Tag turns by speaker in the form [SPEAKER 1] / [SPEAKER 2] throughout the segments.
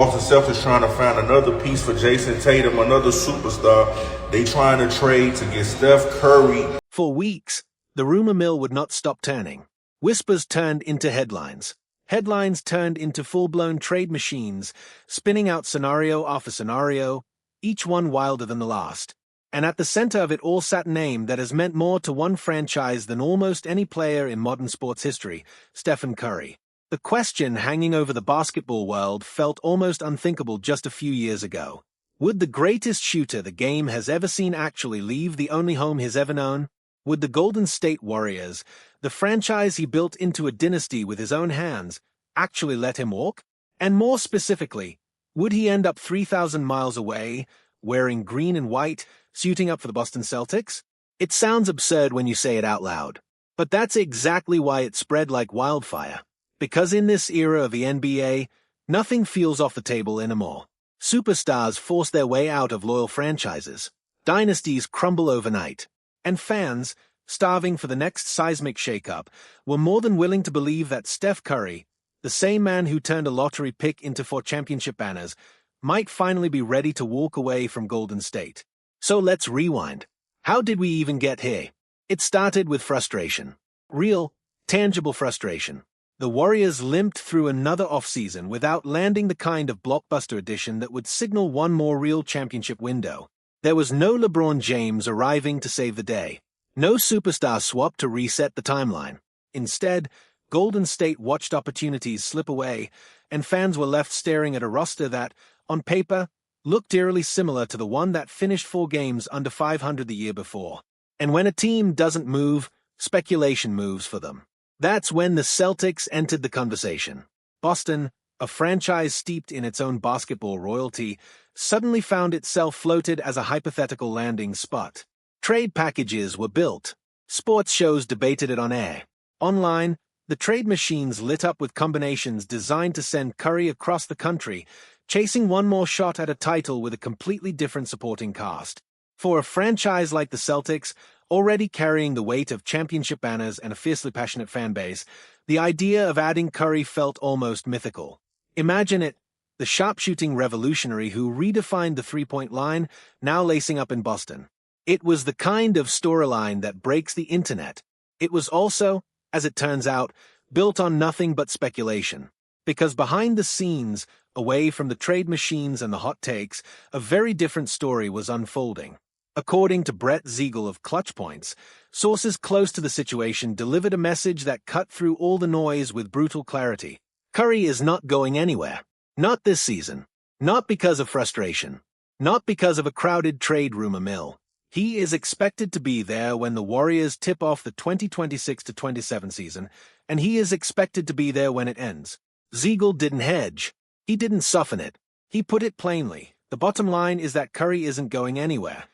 [SPEAKER 1] Boston Celtics trying to find another piece for Jason Tatum, another superstar. They trying to trade to get Steph Curry.
[SPEAKER 2] For weeks, the rumor mill would not stop turning. Whispers turned into headlines. Headlines turned into full-blown trade machines, spinning out scenario after scenario, each one wilder than the last. And at the center of it all sat a name that has meant more to one franchise than almost any player in modern sports history, Stephen Curry. The question hanging over the basketball world felt almost unthinkable just a few years ago. Would the greatest shooter the game has ever seen actually leave the only home he's ever known? Would the Golden State Warriors, the franchise he built into a dynasty with his own hands, actually let him walk? And more specifically, would he end up 3,000 miles away, wearing green and white, suiting up for the Boston Celtics? It sounds absurd when you say it out loud, but that's exactly why it spread like wildfire. Because in this era of the NBA, nothing feels off the table anymore. Superstars force their way out of loyal franchises. Dynasties crumble overnight. And fans, starving for the next seismic shakeup, were more than willing to believe that Steph Curry, the same man who turned a lottery pick into 4 championship banners, might finally be ready to walk away from Golden State. So let's rewind. How did we even get here? It started with frustration. Real, tangible frustration. The Warriors limped through another offseason without landing the kind of blockbuster addition that would signal one more real championship window. There was no LeBron James arriving to save the day. No superstar swap to reset the timeline. Instead, Golden State watched opportunities slip away, and fans were left staring at a roster that, on paper, looked eerily similar to the one that finished 4 games under 500 the year before. And when a team doesn't move, speculation moves for them. That's when the Celtics entered the conversation. Boston, a franchise steeped in its own basketball royalty, suddenly found itself floated as a hypothetical landing spot. Trade packages were built. Sports shows debated it on air. Online, the trade machines lit up with combinations designed to send Curry across the country, chasing one more shot at a title with a completely different supporting cast. For a franchise like the Celtics, already carrying the weight of championship banners and a fiercely passionate fan base, the idea of adding Curry felt almost mythical. Imagine it, the sharpshooting revolutionary who redefined the three-point line, now lacing up in Boston. It was the kind of storyline that breaks the internet. It was also, as it turns out, built on nothing but speculation. Because behind the scenes, away from the trade machines and the hot takes, a very different story was unfolding. According to Brett Siegel of Clutch Points, sources close to the situation delivered a message that cut through all the noise with brutal clarity. Curry is not going anywhere. Not this season. Not because of frustration. Not because of a crowded trade rumor mill. He is expected to be there when the Warriors tip off the 2026-27 season, and he is expected to be there when it ends. Siegel didn't hedge. He didn't soften it. He put it plainly. The bottom line is that Curry isn't going anywhere.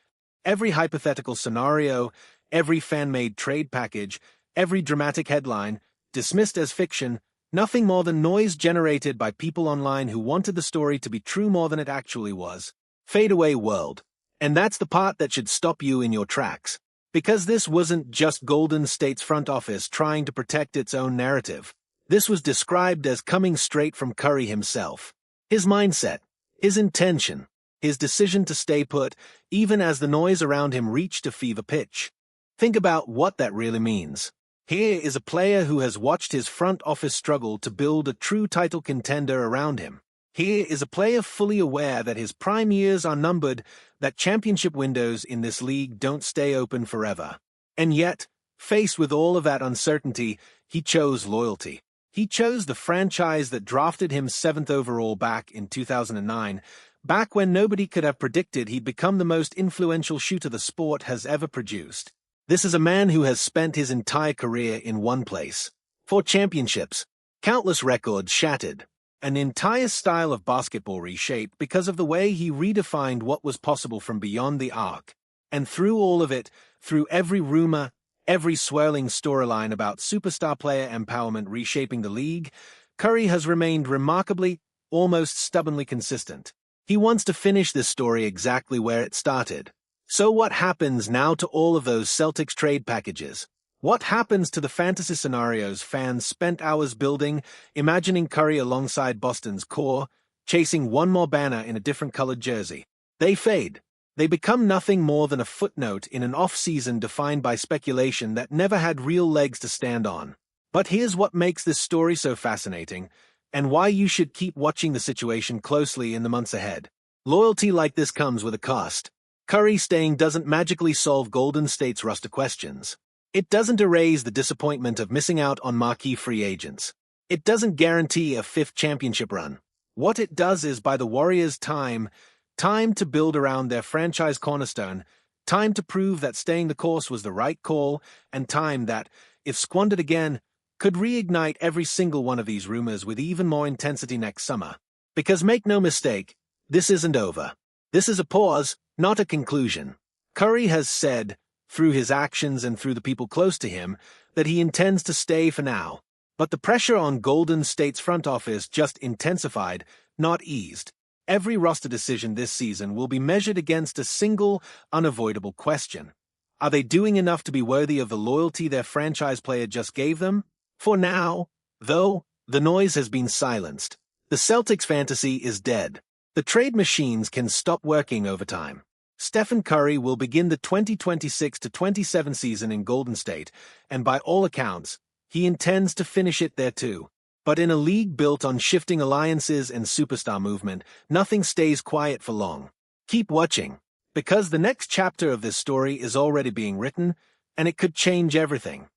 [SPEAKER 2] Every hypothetical scenario, every fan-made trade package, every dramatic headline, dismissed as fiction, nothing more than noise generated by people online who wanted the story to be true more than it actually was. Fadeaway world. And that's the part that should stop you in your tracks. Because this wasn't just Golden State's front office trying to protect its own narrative. This was described as coming straight from Curry himself. His mindset, his intention, his decision to stay put, even as the noise around him reached a fever pitch. Think about what that really means. Here is a player who has watched his front office struggle to build a true title contender around him. Here is a player fully aware that his prime years are numbered, that championship windows in this league don't stay open forever. And yet, faced with all of that uncertainty, he chose loyalty. He chose the franchise that drafted him 7th overall back in 2009, back when nobody could have predicted he'd become the most influential shooter the sport has ever produced. This is a man who has spent his entire career in one place. 4 championships, countless records shattered, an entire style of basketball reshaped because of the way he redefined what was possible from beyond the arc. And through all of it, through every rumor, every swirling storyline about superstar player empowerment reshaping the league, Curry has remained remarkably, almost stubbornly consistent. He wants to finish this story exactly where it started. So what happens now to all of those Celtics trade packages? What happens to the fantasy scenarios fans spent hours building, imagining Curry alongside Boston's core, chasing one more banner in a different colored jersey. They fade. They become nothing more than a footnote in an off-season defined by speculation that never had real legs to stand on. But here's what makes this story so fascinating, and why you should keep watching the situation closely in the months ahead. Loyalty like this comes with a cost. Curry staying doesn't magically solve Golden State's roster questions. It doesn't erase the disappointment of missing out on marquee free agents. It doesn't guarantee a fifth championship run. What it does is buy the Warriors time to build around their franchise cornerstone, time to prove that staying the course was the right call, and time that, if squandered again, could reignite every single one of these rumors with even more intensity next summer. Because make no mistake, this isn't over. This is a pause, not a conclusion. Curry has said, through his actions and through the people close to him, that he intends to stay for now. But the pressure on Golden State's front office just intensified, not eased. Every roster decision this season will be measured against a single, unavoidable question. Are they doing enough to be worthy of the loyalty their franchise player just gave them? For now, though, the noise has been silenced. The Celtics fantasy is dead. The trade machines can stop working overtime. Stephen Curry will begin the 2026-27 season in Golden State, and by all accounts, he intends to finish it there too. But in a league built on shifting alliances and superstar movement, nothing stays quiet for long. Keep watching, because the next chapter of this story is already being written, and it could change everything.